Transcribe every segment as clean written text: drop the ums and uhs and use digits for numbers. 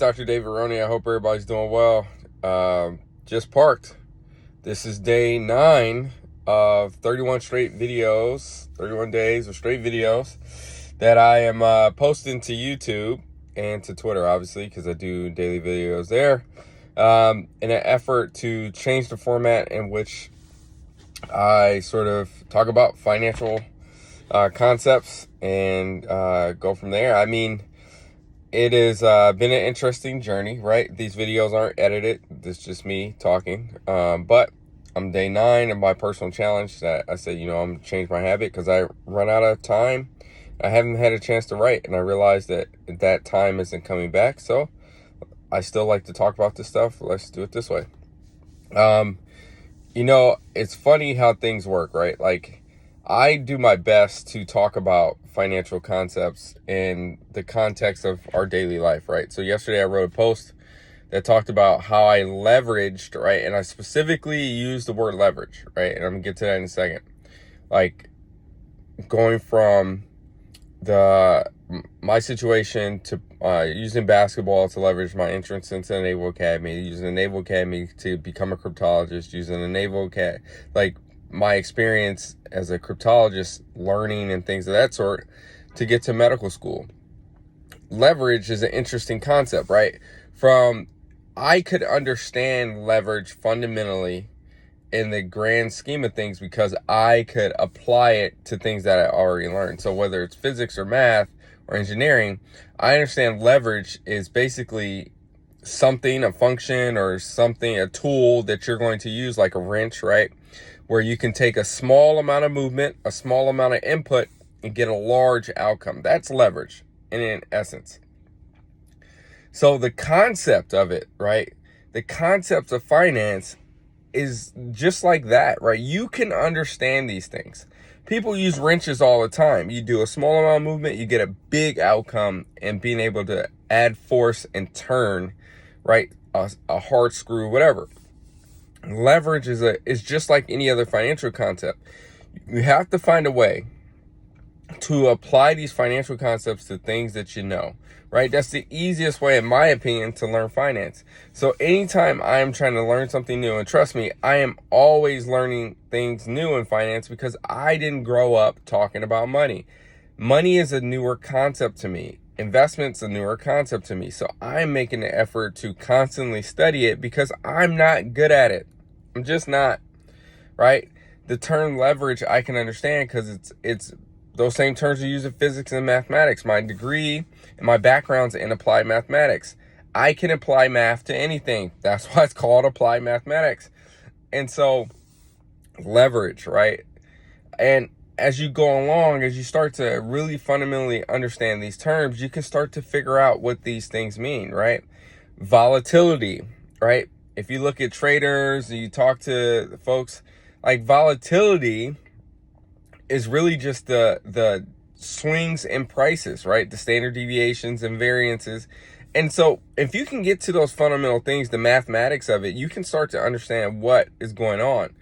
Dr. David Roney. I hope everybody's doing well. Just parked. This is day 9 of 31 straight videos, 31 days of straight videos that I am posting to YouTube and to Twitter, obviously, because I do daily videos there, in an effort to change the format in which I sort of talk about financial concepts and go from there. I mean, it has been an interesting journey, right? These videos aren't edited. This is just me talking. But I'm day 9 of my personal challenge that I said, I'm going to change my habit because I run out of time. I haven't had a chance to write, and I realized that time isn't coming back. So I still like to talk about this stuff. Let's do it this way. It's funny how things work, right? Like, I do my best to talk about financial concepts in the context of our daily life, right? So yesterday I wrote a post that talked about how I leveraged, right? And I specifically used the word leverage, right? And I'm gonna get to that in a second. Like, going from my situation to using basketball to leverage my entrance into the Naval Academy, using the Naval Academy to become a cryptologist, using the Naval Academy, like my experience as a cryptologist, learning and things of that sort, to get to medical school. Leverage is an interesting concept, right? I could understand leverage fundamentally in the grand scheme of things because I could apply it to things that I already learned. So whether it's physics or math or engineering, I understand leverage is basically something, a function or something, a tool that you're going to use, like a wrench, right? Where you can take a small amount of movement, a small amount of input, and get a large outcome. That's leverage in essence. So the concept of it, right? The concept of finance is just like that, right? You can understand these things. People use wrenches all the time. You do a small amount of movement, you get a big outcome, and being able to add force and turn, right? A hard screw, whatever. Leverage is just like any other financial concept. You have to find a way to apply these financial concepts to things that you know, right? That's the easiest way, in my opinion, to learn finance. So anytime I am trying to learn something new, and trust me, I am always learning things new in finance because I didn't grow up talking about money. Money is a newer concept to me. Investment's a newer concept to me. So I'm making an effort to constantly study it because I'm not good at it. I'm just not, right? The term leverage I can understand because it's those same terms are used in physics and mathematics. My degree and my background's in applied mathematics. I can apply math to anything. That's why it's called applied mathematics. And so leverage, right? And as you go along, as you start to really fundamentally understand these terms, you can start to figure out what these things mean, right? Volatility, right? If you look at traders and you talk to folks, like, volatility is really just the swings in prices, right? The standard deviations and variances. And so if you can get to those fundamental things, the mathematics of it, you can start to understand what is going on.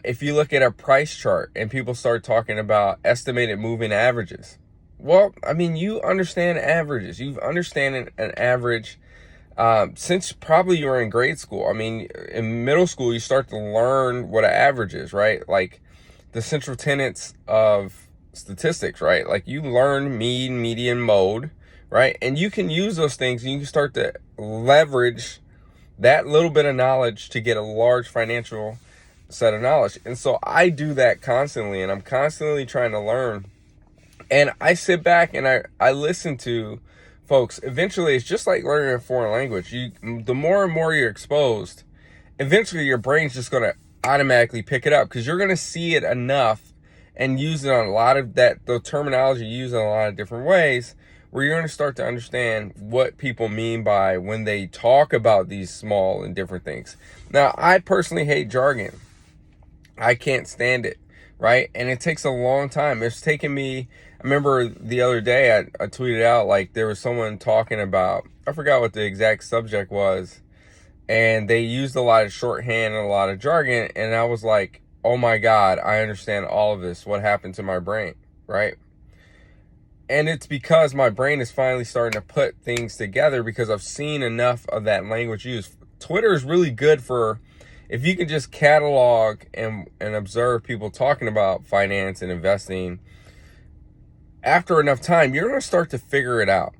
If you look at a price chart and people start talking about estimated moving averages, well, I mean, you understand averages. You've understand an average since probably you were in grade school. I mean, in middle school, you start to learn what an average is, right? Like the central tenets of statistics, right? Like you learn mean, median, mode, right? And you can use those things and you can start to leverage that little bit of knowledge to get a large financial set of knowledge. And so I do that constantly, and I'm constantly trying to learn. And I sit back and I listen to folks. Eventually, it's just like learning a foreign language. The more and more you're exposed, eventually your brain's just going to automatically pick it up because you're going to see it enough and use it on a lot of the terminology used in a lot of different ways, where you're going to start to understand what people mean by when they talk about these small and different things. Now, I personally hate jargon. I can't stand it, right? And it takes a long time. It's taken me, I remember the other day I tweeted out, like, there was someone talking about, I forgot what the exact subject was, and they used a lot of shorthand and a lot of jargon, and I was like, oh my God, I understand all of this. What happened to my brain, right? And it's because my brain is finally starting to put things together because I've seen enough of that language used. Twitter is really good for if you can just catalog and observe people talking about finance and investing. After enough time, you're going to start to figure it out.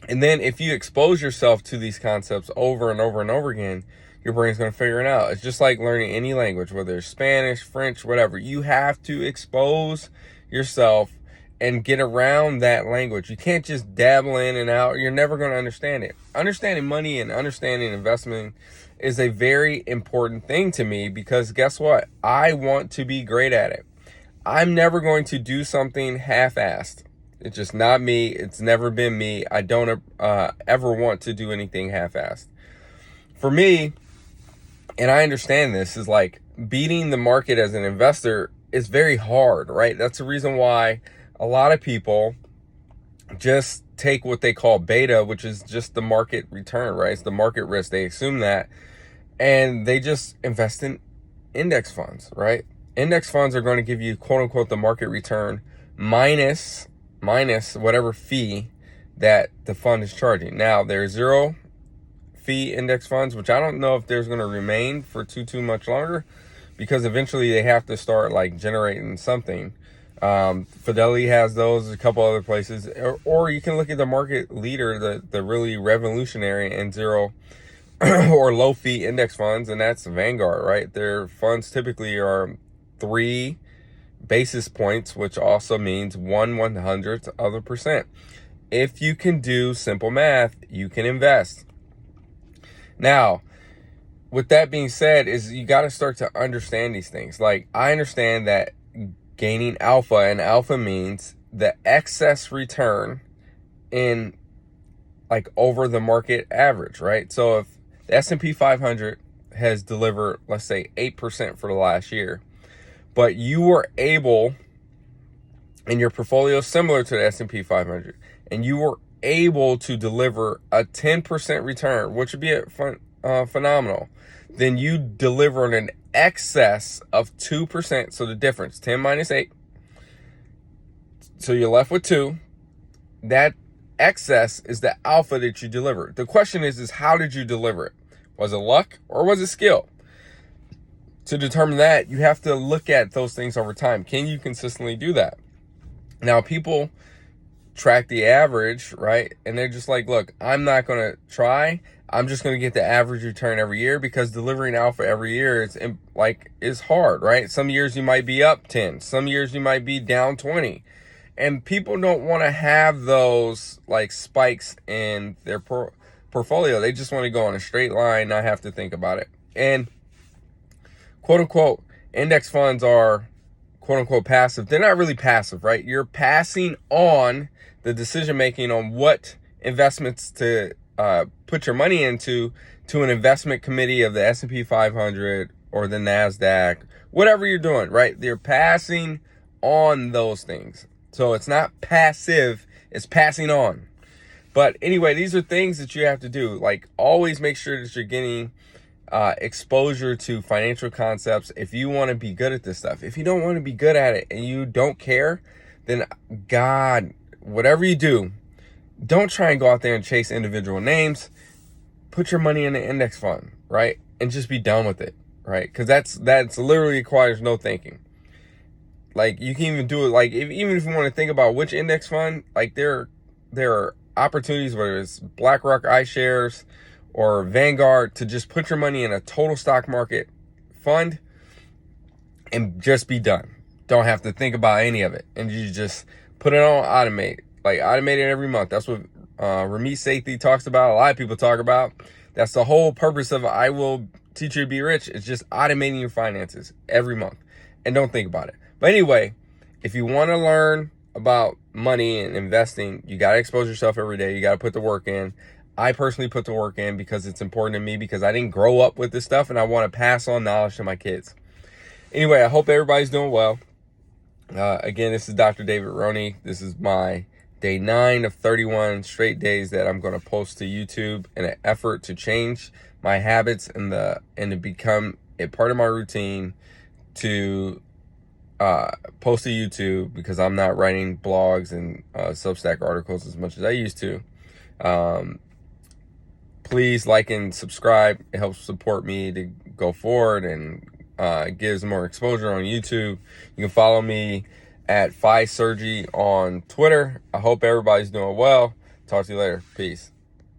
And then if you expose yourself to these concepts over and over and over again, your brain's going to figure it out. It's just like learning any language, whether it's Spanish, French, whatever. You have to expose yourself and get around that language. You can't just dabble in and out. You're never going to understand it. Understanding money and understanding investment is a very important thing to me because guess what? I want to be great at it. I'm never going to do something half-assed. It's just not me. It's never been me. I don't ever want to do anything half-assed. For me, and I understand this, is like beating the market as an investor is very hard, right? That's the reason why a lot of people just take what they call beta, which is just the market return, right? It's the market risk. They assume that, and they just invest in index funds, right? Index funds are going to give you, quote unquote, the market return minus whatever fee that the fund is charging. Now, there's zero fee index funds, which I don't know if there's going to remain for too much longer, because eventually they have to start like generating something. Fidelity has those, a couple other places, or you can look at the market leader, the really revolutionary and zero or low fee index funds, and that's Vanguard, right? Their funds typically are 3 basis points, which also means 1/100th of a percent. If you can do simple math, you can invest. Now, with that being said, is you got to start to understand these things. Like, I understand that gaining alpha, and alpha means the excess return in like over the market average, right? So if the S&P 500 has delivered, let's say 8% for the last year, but you were able, and your portfolio is similar to the S&P 500, and you were able to deliver a 10% return, which would be phenomenal, then you delivered an excess of 2%. So the difference, 10 minus 8. So you're left with 2. That excess is the alpha that you delivered. The question is how did you deliver it? Was it luck or was it skill? To determine that, you have to look at those things over time. Can you consistently do that? Now, people track the average, right? And they're just like, look, I'm not going to try. I'm just going to get the average return every year, because delivering alpha every year is hard, right? Some years you might be up 10. Some years you might be down 20. And people don't want to have those like spikes in their portfolio. They just want to go on a straight line, not have to think about it. And quote unquote, index funds are quote unquote passive. They're not really passive, right? You're passing on the decision making on what investments to put your money into to an investment committee of the S&P 500 or the NASDAQ, whatever you're doing, right? They're passing on those things. So it's not passive, it's passing on. But anyway, these are things that you have to do. Like, always make sure that you're getting exposure to financial concepts if you want to be good at this stuff. If you don't want to be good at it and you don't care, then God, whatever you do, don't try and go out there and chase individual names. Put your money in the index fund, right? And just be done with it, right? Because that's literally requires no thinking. Like, you can even do it, like, even if you want to think about which index fund, like, there are opportunities, whether it's BlackRock iShares or Vanguard, to just put your money in a total stock market fund and just be done. Don't have to think about any of it. And you just put it on automate. Like, automate it every month. That's what Ramit Sethi talks about. A lot of people talk about. That's the whole purpose of I Will Teach You to Be Rich. It's just automating your finances every month. And don't think about it. But anyway, if you want to learn about money and investing, you got to expose yourself every day. You got to put the work in. I personally put the work in because it's important to me, because I didn't grow up with this stuff and I want to pass on knowledge to my kids. Anyway, I hope everybody's doing well. Again, this is Dr. David Roney. This is my day 9 of 31 straight days that I'm going to post to YouTube in an effort to change my habits and to become a part of my routine to post to YouTube because I'm not writing blogs and Substack articles as much as I used to. Please like and subscribe. It helps support me to go forward and gives more exposure on YouTube. You can follow me at Surgery on Twitter. I hope everybody's doing well. Talk to you later. Peace.